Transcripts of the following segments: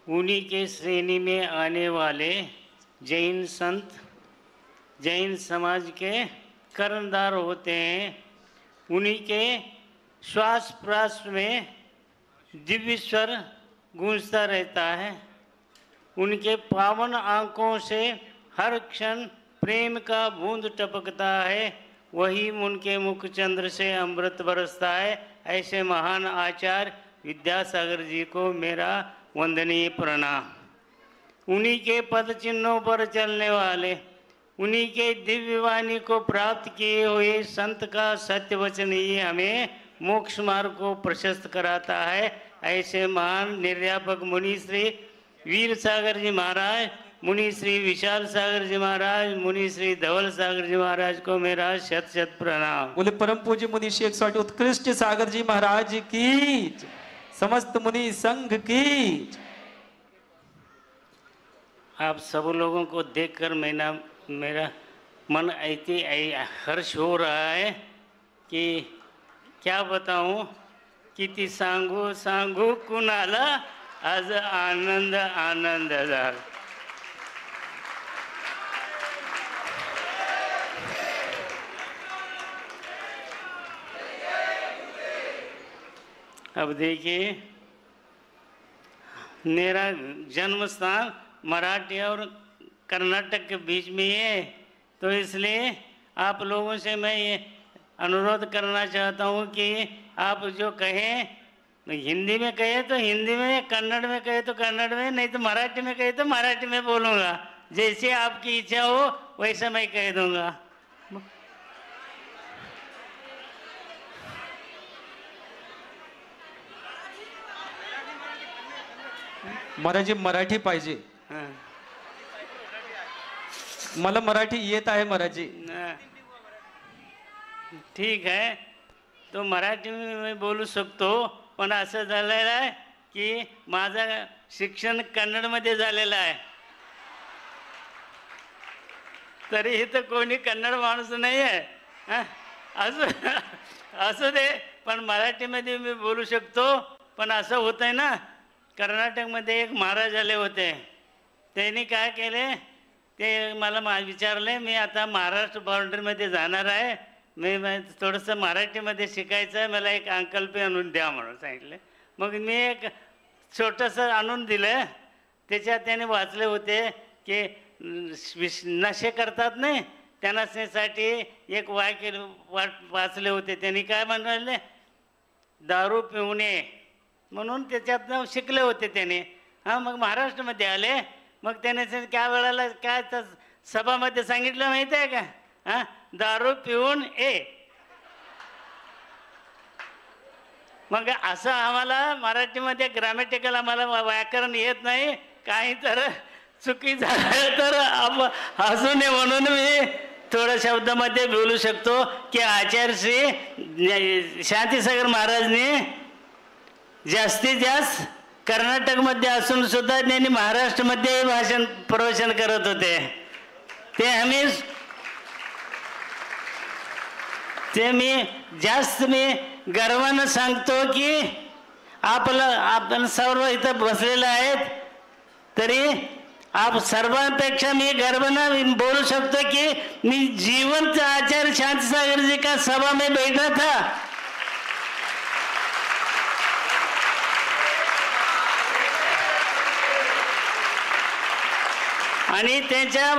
उन्हीं के श्रेणी में आने वाले जैन संत जैन समाज के कर्णधार होते हैं। उन्हीं के श्वास प्रश्वास में दिव्य स्वर गूंजता रहता है। उनके पावन आँखों से हर क्षण प्रेम का बूंद टपकता है। वही उनके मुख चंद्र से अमृत बरसता है। ऐसे महान आचार्य विद्यासागर जी को मेरा वंदनीय प्रणाम। उन्हीं के पद चिन्हों पर चलने वाले, उन्हीं के दिव्य वाणी को प्राप्त किए हुए संत का सत्य वचन ही हमें मोक्ष मार्ग को प्रशस्त कराता है। ऐसे महान निर्यापक मुनि श्री वीर सागर जी महाराज, मुनि श्री विशाल सागर जी महाराज, मुनि श्री धवल सागर जी महाराज को मेरा शत शत प्रणाम। बोले परम पूज्य मुनि शेख स्वामी उत्कृष्ट सागर जी महाराज की, समस्त मुनि संघ की। आप सब लोगों को देखकर मेरा मन ऐसे हर्ष हो रहा है कि क्या बताऊं। किती सांगू सांगू कुणाला, आज आनंद आनंद झाला। अब देखिए, मेरा जन्म स्थान मराठी और कर्नाटक के बीच में है, तो इसलिए आप लोगों से मैं ये अनुरोध करना चाहता हूँ कि आप जो कहें, हिंदी में कहे तो हिंदी में, कन्नड़ में कहे तो कन्नड़ में, नहीं तो मराठी में कहे तो मराठी में बोलूँगा। जैसे आपकी इच्छा हो वैसा मैं कह दूँगा। महाराज मराठी पाहिजे। मला मराठी येत आहे महाराज। ठीक है, तो मराठी में मैं बोलू शकतो, पण असं झालेलं आहे की माझं शिक्षण कन्नडमध्ये झालेलं आहे। तरी इथं कोणी कन्नड माणूस नाही आहे। असं दे, पण मराठीमध्ये मी बोलू शकतो। पण असं होतंय ना, कर्नाटकमध्ये एक महाराज आले होते, त्यांनी काय केले ते मला विचारले, मी आता महाराष्ट्र बाउंड्रीमध्ये जाणार आहे, मी थोडंसं मराठीमध्ये शिकायचं आहे, मला एक अंकल्पी आणून द्या म्हणून सांगितले। मग मी एक छोटंसं आणून दिलं। त्याच्यात त्याने वाचले होते की नशे करतात नाही, त्यांच्यासाठी एक वाक्य वाचले होते। त्यांनी काय म्हणाले, दारू पिऊ नये म्हणून त्याच्यातनं शिकले होते त्याने। हां, मग महाराष्ट्रामध्ये आले, मग त्याने त्या वेळेला काय तर सभामध्ये सांगितलं माहिती आहे का, हां, दारू पिऊन ये। मग असं आम्हाला मराठीमध्ये ग्रामॅटिकल आम्हाला व्याकरण येत नाही, काही तर चुकी झालं तर हसू नये म्हणून मी थोड्या शब्दामध्ये बोलू शकतो की आचार्य श्री शांतीसागर महाराजने जास्तीत जास्त कर्नाटकमध्ये असून सुद्धा त्यांनी महाराष्ट्रामध्ये भाषण प्रवचन करत होते। ते मी जास्त गर्वानं सांगतो की आपण सर्व इथं बसलेले आहेत, तरी आप सर्वांपेक्षा मी गर्वानं बोलू शकतो की मी जीवंत आचार्य शांतीसागर जी का सभा में बैठा था। आणि त्यांच्या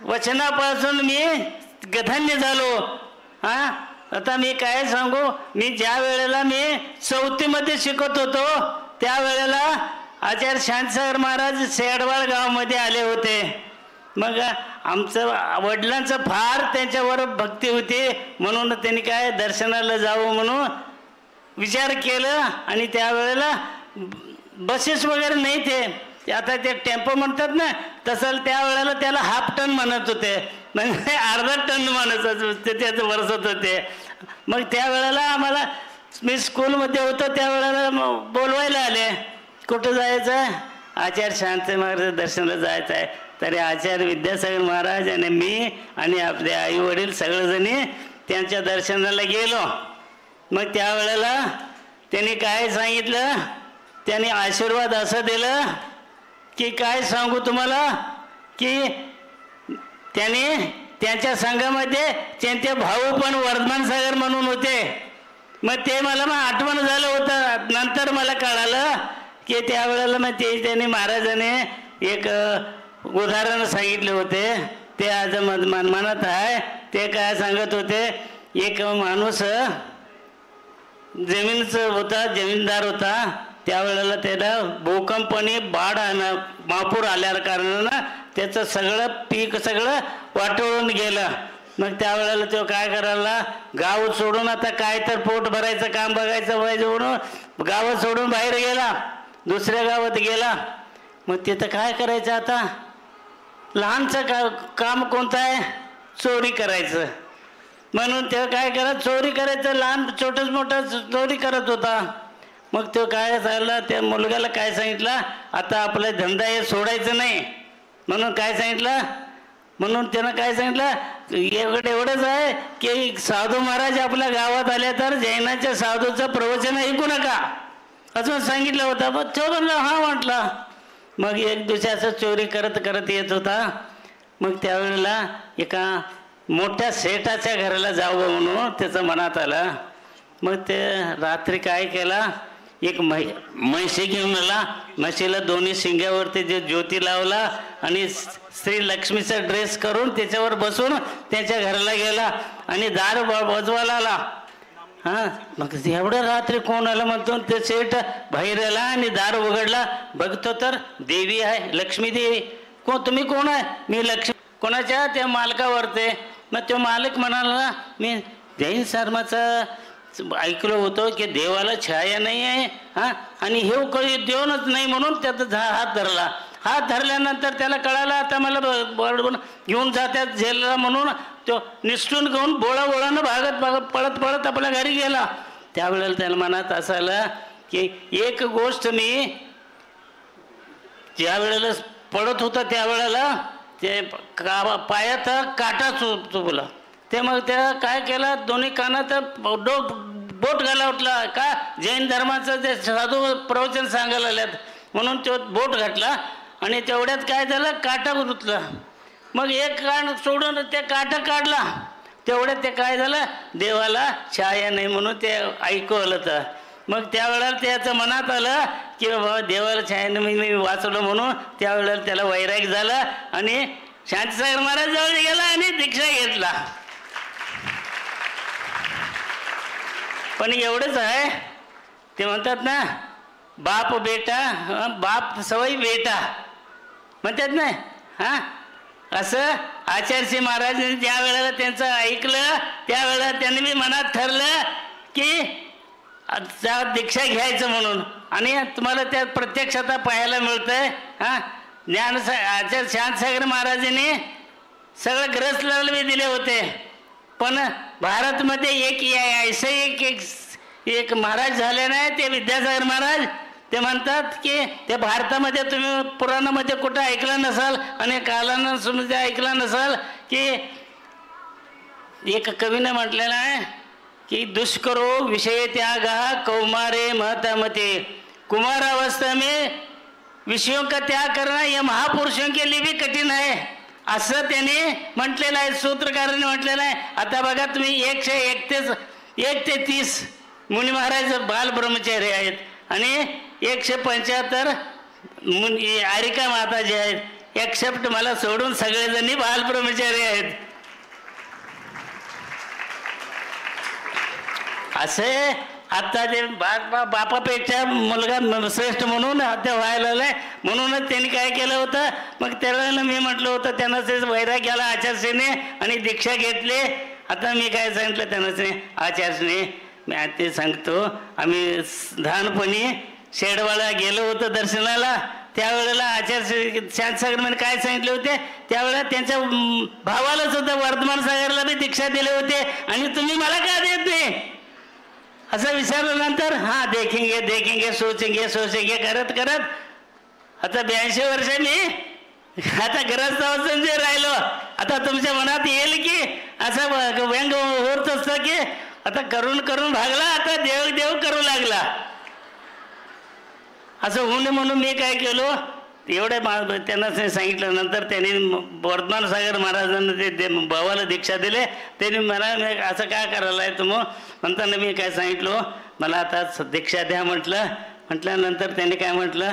वचनापासून मी धन्य झालो। हां, आता मी काय सांगू, मी ज्या वेळेला मी 4थीमध्ये शिकत होतो त्यावेळेला आचार्य शांतीसागर महाराज सेडवाळ गावामध्ये आले होते। मग आमचं वडिलांचं फार त्यांच्यावर भक्ती होती, म्हणून त्यांनी काय दर्शनाला जावं म्हणून विचार केलं। आणि त्यावेळेला बसेस वगैरे नाही, ते आता ते टेम्पो म्हणतात ना, तसं त्यावेळेला त्याला हाफ टन म्हणत होते, म्हणजे अर्धा टन म्हणत होते, त्याचं वर्षत होते। मग त्यावेळेला आम्हाला, मी स्कूलमध्ये होतो त्यावेळेला बोलवायला आले, कुठं जायचं, आचार्य शांती महाराज दर्शनाला जायचं आहे। तरी आचार्य विद्यासागर महाराज आणि मी आणि आपले आई वडील सगळेजणी त्यांच्या दर्शनाला गेलो। मग त्यावेळेला त्यांनी काय सांगितलं त्याने आशीर्वाद असं दिलं की काय सांगू तुम्हाला, की त्याने त्यांच्या संघामध्ये त्यांचे भाऊ पण वर्धमान सागर म्हणून होते. मग ते मला आठवण झालं होतं. नंतर मला कळालं की त्यावेळेला मग त्यांनी महाराजाने एक उदाहरण सांगितले होते, ते आज मनात आहे. ते काय सांगत होते, एक माणूस जमीनदार होता. त्यावेळेला त्याला भूकंपनी बाढ महापूर आल्या कारणानं त्याचं सगळं पीक सगळं वाटवून गेलं. मग त्यावेळेला तो काय करायला, गाव सोडून आता काय तर पोट भरायचं काम बघायचं पाहिजे म्हणून गाव सोडून बाहेर गेला, दुसऱ्या गावात गेला. मग तिथं काय करायचं आता, लहानचं काम कोणतं आहे, चोरी करायचं. म्हणून ते काय करत, चोरी करायचं, लहान छोटंच मोठं चोरी करत होता. मग तो काय झालं, त्या मुलग्याला काय सांगितलं, आता आपला धंदा हे सोडायचं नाही म्हणून काय सांगितलं. म्हणून त्यानं काय सांगितलं, एवढंच आहे की साधू महाराज आपल्या गावात आले तर जैनाच्या साधूचं प्रवचन ऐकू नका असं सांगितलं होतं. मग तो म्हणला हा म्हटला. मग एक दिवशी असं चोरी करत करत येत होता. मग त्यावेळेला एका मोठ्या सेठाच्या घराला जावं म्हणून त्याचं मनात आलं. मग ते रात्री काय केला, एक म्हैशी घेऊन आला. म्हशीला दोन्ही शिंग्यावरती जे ज्योती लावला आणि श्री लक्ष्मीचा ड्रेस करून त्याच्यावर बसून त्याच्या घराला गेला आणि दार वाजवायला आला. हां, मग एवढ्या रात्री कोण आलं म्हणतो. ते सेठ बाहेर आला आणि दार उघडला. बघतो तर देवी आहे, लक्ष्मी देवी. तुम्ही कोण आहे? मी लक्ष्मी. कोणाच्या? त्या मालकावरते. मग तो मालक म्हणाला, मी जैन धर्माचं ऐकलं होतं की देवाला छाया नाही आहे, हां, आणि हे काही देवनच नाही म्हणून त्याचा हात धरला. हात धरल्यानंतर त्याला कळालं आता मला घेऊन जातात झेलला म्हणून तो निष्ठून घेऊन बोळानं भागत पळत पळत आपल्या घरी गेला. त्यावेळेला त्याला मनात असं आलं की एक गोष्ट मी ज्या वेळेला पडत होता त्यावेळेला ते पायात काटा चुकला. ते मग त्या काय केलं, दोन्ही कानात बोट घाला उठला. का जैन धर्माचं ते साधू प्रवचन सांगायला आल्यात म्हणून तो बोट घातला आणि तेवढ्यात काय झालं, काटा गुंतला. मग एक कान सोडून ते काटा काढला. तेवढ्यात ते काय झालं, देवाला छाया नाही म्हणून ते ऐकू आलं. तर मग त्यावेळेला त्याचं मनात आलं की बाबा देवाला छाया नाही, मी वाचलो म्हणून. त्यावेळेला त्याला वैराग झाला आणि शांतीसागर महाराज जवळ गेला आणि दीक्षा घेतला. पण एवढंच आहे, ते म्हणतात ना, बाप बेटा, बाप सवय बेटा म्हणतात ना. हां, असं आचार्य महाराजांनी ज्या वेळेला त्यांचं ऐकलं त्यावेळेला त्यांनी मी मनात ठरलं की दीक्षा घ्यायचं म्हणून. आणि तुम्हाला त्या प्रत्यक्ष आता पाहायला मिळतंय. हां, आचार्य शांतसागर महाराजांनी सगळं ग्रस्थला बी दिले होते. पण भारतमध्ये एक महाराज झाले नाही, ते विद्यासागर महाराज. ते म्हणतात की ते भारतामध्ये तुम्ही पुराणामध्ये कुठं ऐकलं नसाल आणि कालानुसार ऐकलं नसाल की एक कवीनं म्हटलेलं आहे की दुष्करो विषय त्यागा कौमारे महतामते, कुमारावस्था में विषयों का त्याग करना यह महापुरुषों के लिए भी कठीण आहे असं त्याने म्हटलेलं आहे, सूत्रकारांनी म्हटलेलं आहे. आता बघा तुम्ही 1 ते 30 मुनी महाराज बाल ब्रह्मचारी आहेत आणि 175 आरिका माता जे आहेत, एक्सेप्ट मला सोडून सगळेजणी बाल ब्रह्मचारी आहेत. असे आता ते बापापेक्षा मुलगा श्रेष्ठ म्हणून हत्या व्हायला आलाय. म्हणूनच त्यांनी काय केलं होतं, मग त्याला मी म्हटलं होतं त्यांना ते वैराग गेला आचार्यने आणि दीक्षा घेतली. आता मी काय सांगितलं त्यांना, आचार्यने मी ते सांगतो, आम्ही लहानपणी शेडवाळा गेलो होतो दर्शनाला. त्यावेळेला आचार्य शांतसागर मध्ये काय सांगितले होते, त्यावेळेला त्यांच्या भावाला सुद्धा वर्धमान सागरला बी दीक्षा दिले होते आणि तुम्ही मला का देत नाही असं विचारल्यानंतर हां देखेंगे सोचेंगे करत करत आता 82 वर्षांनी आता ग्रस्तावस्थेत जे राहिलो. आता तुमच्या मनात येईल की असं व्यंग होत असतं की आता करून भागला, आता देव करू लागला. असं होऊ नये म्हणून मी काय केलो, त्यांना सांगितलं. नंतर त्यांनी वर्धमान सागर महाराजांना ते भावाला दीक्षा दिले. त्यांनी मला असं काय करायला आहे तुम्ही, नंतर मी काय सांगितलं, मला आता दीक्षा द्या म्हटलं. म्हटल्यानंतर त्यांनी काय म्हटलं,